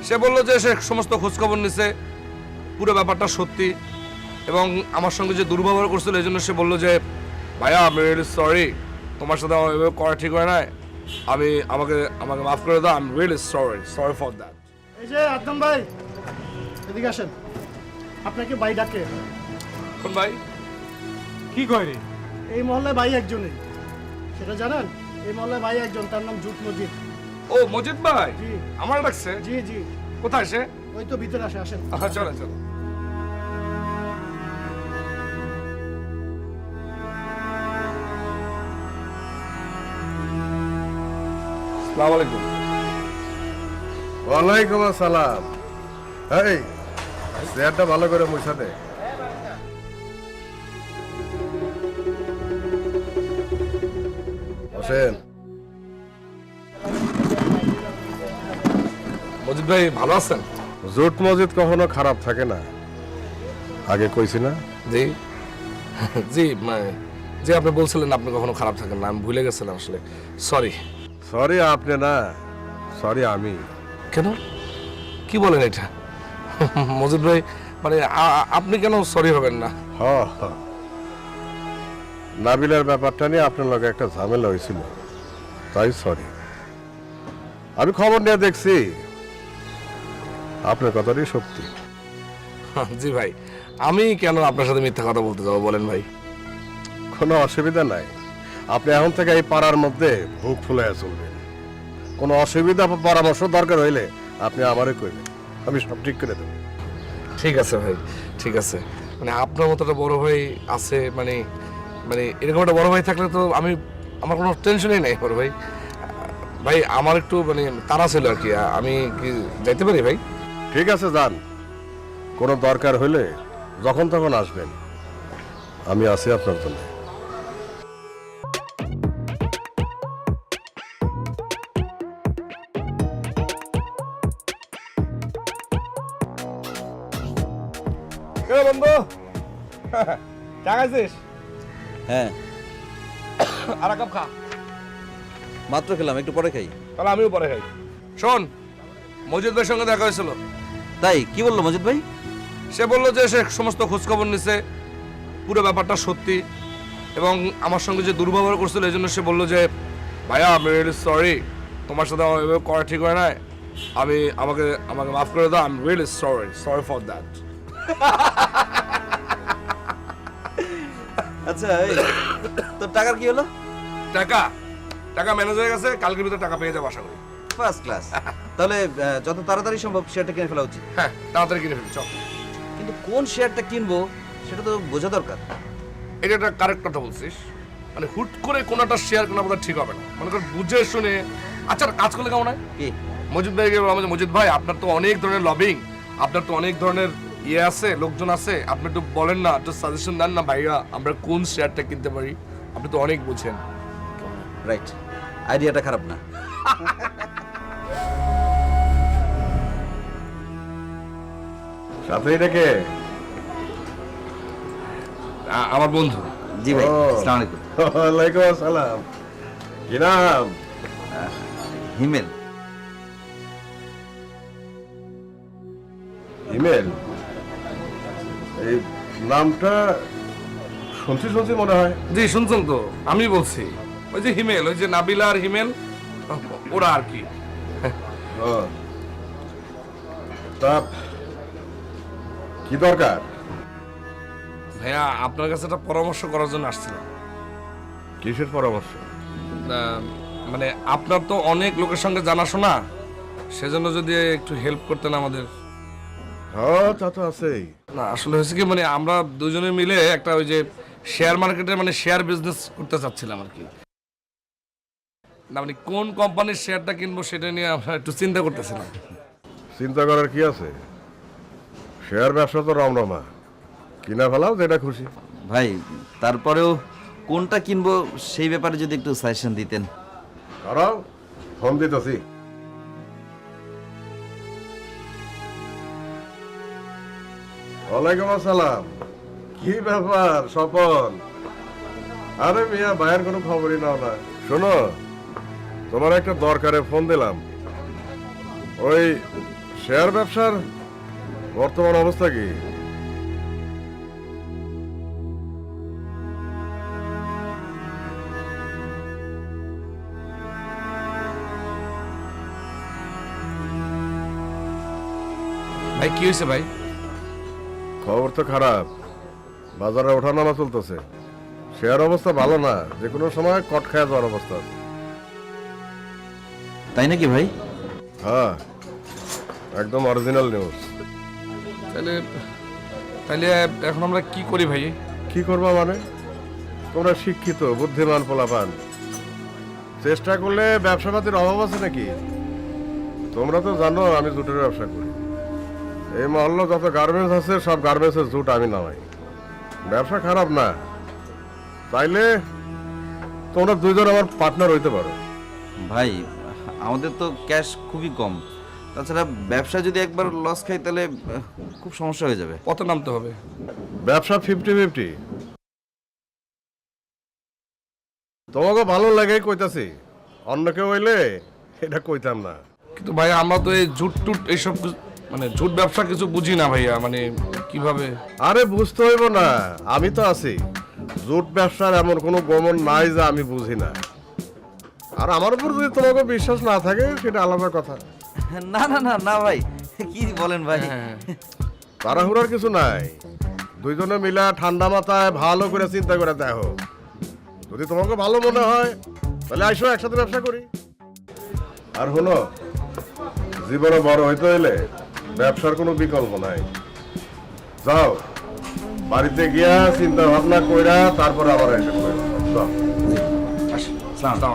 সে বললো যে সে সমস্ত খোঁজখবর নিছে, পুরো ব্যাপারটা সত্যি, এবং আমার সঙ্গে যে দুর্ব্যবহার করছিল এই জন্য সে বললো যে ভাইয়া আমি রিয়েলি সরি, তোমার সাথে আমার এভাবে করা ঠিক হয় না, আমাকে আমাকে মাফ করে দাও, I am really sorry for that. এই যে আদনান ভাই, এদিকে আসেন। আপনাকে ভাই ডাকে। কোন ভাই? কি কয় রে? এই মহল্লায় ভাই একজনই, সেটা জানেন? এই মহল্লায় ভাই একজন, তার নাম জুট মজিদ। ও মজিদ ভাই, জি। আমার ডাকছে? জি জি, কোথায় সে? ওই তো ভিতরে আসে, আসেন। চলো চলো। আসসালামু আলাইকুম। ওয়ালাইকুম আসসালাম। এই চেয়ারটা ভালো করে মুছা দে। হোসেন, মজিদ ভাই ভালো আছেন? জুট মসজিদ কখনো খারাপ থাকে না, আগে কইছি না? জি জি, যে আপনি বলছিলেন আপনি কখনো খারাপ থাকেন না, আমি ভুলে গেছিলাম আসলে, সরি। সরি আপনি না, সরি আমি। কেন, কি বলেন এটা? মজিদ ভাই আপনি কেন সরি হবেন না? হ হ। নাবিলার ব্যাপারটা নিয়ে আপনার লগে একটা ঝামেলা হয়েছিল, তাই সরি। আমি খবর নিয়ে দেখছি আপনার কথাটাই সত্যি। জি ভাই, আমি কেন আপনার সাথে মিথ্যা কথা বলতে যাবো বলেন ভাই? কোনো অসুবিধা নাই, আপনি এখন থেকে এই পাড়ার মধ্যে বুক ফুলাইয়া চলবেন। কোনো অসুবিধা বা পরামর্শ দরকার হইলে আপনি আমারে কইবেন, আমি সব ঠিক করে দেবো। ঠিক আছে ভাই, ঠিক আছে। আপনার মতো একটা বড় ভাই আছে, এরকম একটা বড় ভাই থাকলে তো আমার কোনো টেনশনই নাই বড় ভাই। ভাই আমার একটু তাড়া ছিল আর কি, আমি কি যাইতে পারি ভাই? ঠিক আছে যান, কোনো দরকার হইলে যখন তখন আসবেন, আমি আছি আপনার জন্য। বন্ধু টাকাইছিস? হ্যাঁ, আর এক কাপ খা। মাত্র খেলাম, একটু পরে খাই। তাহলে আমিও পরে খাই। শোন, মজিদ ভাইয়ের সঙ্গে দেখা হয়েছিল। তাই কি বললো মজিদ ভাই? সে বললো যে সে সমস্ত খোঁজখবর নিছে, পুরো ব্যাপারটা সত্যি, এবং আমার সঙ্গে যে দুর্ব্যবহার করছিল এই জন্য সে বললো যে ভাইয়া আমি রিয়েলি সরি, তোমার সাথে আমার এভাবে করা ঠিক হয় না, আমাকে মাফ করে দাও, I am really sorry for that. আচ্ছা, তোর টাকার কি হলো? টাকা ম্যানেজ হয়ে গেছে, কালকের ভিতরে টাকা পেয়ে যাবো আশা করি। First class. তাহলে যত তাড়াতাড়ি সম্ভব শেয়ারটা কিনে ফেলা উচিত। হ্যাঁ, তাড়াতাড়ি কিনে ফেলি চল। কিন্তু কোন শেয়ারটা কিনবো সেটা তো বোঝা দরকার। এটা একটা কারেক্ট কথা বলছিস, হুট করে কোনটা শেয়ার কেনা বোধহয় ঠিক হবে না, মনে কর বুঝে শুনে। আচ্ছা কাজ করলে কেমন হয়? কি? মজিদ ভাই মজিদ ভাই, আপনার তো অনেক ধরনের লবিং, আপনার তো অনেক ধরনের আছে, লোকজন আছে, আপনি একটু বলেন না, একটু সাজেশন দেন না ভাইয়া, আমরা কোন শেয়ারটা কিনতে পারি? আপনি তো অনেক বুঝেন। রাইট, আইডিয়াটা খারাপ না। সাথে এটাকে আমার বন্ধু। জি ভাই, ও। আসসালামু আলাইকুম। ওয়ালাইকুম আসসালাম। কি নাম? হিমেল। ইমেল? এই নামটা শুনছি মনে হয়। জি শুনছেন তো, আমি বলছি ওই যে হিমেল, ওই যে নাবিলা আর হিমেল, ওরা আর কি। ও, তা কি দরকার? ভাইয়া আপনার কাছে একটা পরামর্শ করার জন্য আসছিলাম। কিসের পরামর্শ? আপনার তো অনেক লোকের সঙ্গে জানাশোনা, সেজন্য যদি একটু হেল্প করতেন আমাদের। হ্যাঁ, তা তো আছেই। না আসলে হয়েছে কি, আমরা দুজনে মিলে একটা ওই যে শেয়ার মার্কেটে শেয়ার বিজনেস করতে চাচ্ছিলাম আর কি। না কোন কোম্পানির শেয়ারটা কিনবো সেটা নিয়ে আমরা একটু চিন্তা করতেছিলাম। চিন্তা করার কি আছে? শেয়ার ব্যবসা তো রমরমা, কিনা ফেলাও যেটা খুশি। ভাই তারপরেও কোনটা কিনবো সেই ব্যাপারে যদি একটু সাজেশন দিতেন। দাঁড়াও, ফোন দিতেছি। ওয়ালাইকুম আসসালাম। কি ব্যাপার স্বপন? আরে মিয়া, ভাইয়ের কোনো খবরই নাও না। শোনো, তোমার একটা দরকারে ফোন দিলাম। ওই শেয়ার ব্যবসার বর্তমান অবস্থা কি? ভাই কি হয়েছে ভাই? খবর তো খারাপ, বাজারে ওঠানামা চলতেছে, শেয়ার অবস্থা ভালো না, যে কোনো সময় কট খায় যাওয়ার অবস্থা আছে। তাই নাকি ভাই? হ্যাঁ, একদম অরিজিনাল নিউজ। তাহলে তাহলে এখন আমরা কি করি ভাই? কি করবা মানে? তোমরা শিক্ষিত বুদ্ধিমান পোলাপান, চেষ্টা করলে ব্যবসা পাতির অভাব আছে নাকি? তোমরা তো জানো আমি জুটের ব্যবসা করি। এই মহল্লা যত গার্মেন্টস আছে সব গার্মেন্টসের জুট আমি নামাই। ব্যবসা খারাপ না, তাইলে তোমরা দুইজন আমার পার্টনার হইতে পারো। ভাই আমাদের তো ক্যাশ খুবই কম, তাছাড়া ব্যবসা যদি একবার লস খাই তাহলে খুব সমস্যা হয়ে যাবে। কত নামতে হবে? ব্যবসা 50-50। তোমাকে ভালো লাগে কইতাছি, অন্য কেউ হইলে এটা কইতাম না। কিন্তু ভাই আমরা তো এই জুট টুট এইসব মানে জুট ব্যবসা কিছু বুঝি না ভাইয়া, মানে কিভাবে? আরে বুঝতে হইব না, আমি তো আছি। জুট ব্যবসার এমন কোনো গমন নাই যে আমি বুঝি না। আর আমার উপর যদি তোমাকে বিশ্বাস না থাকে সেটা আলাদা কথা। না না না না ভাই, কি বলেন ভাই? হ্যাঁ, তাড়াহুড়ার কিছু নাই, দুইজনে মিলা ঠান্ডা মাথায় ভালো করে চিন্তা করে দেখো। যদি তোমাকে ভালো মনে হয় তাহলে আইসো একসাথে ব্যবসা করি। আর হলো, জীবনে বড় হইতে হইলে ব্যবসার কোনো বিকল্প নাই। যাও বাড়িতে গিয়া চিন্তা ভাবনা কইরা তারপর আবার এসে করো। যাও। আসসালাম।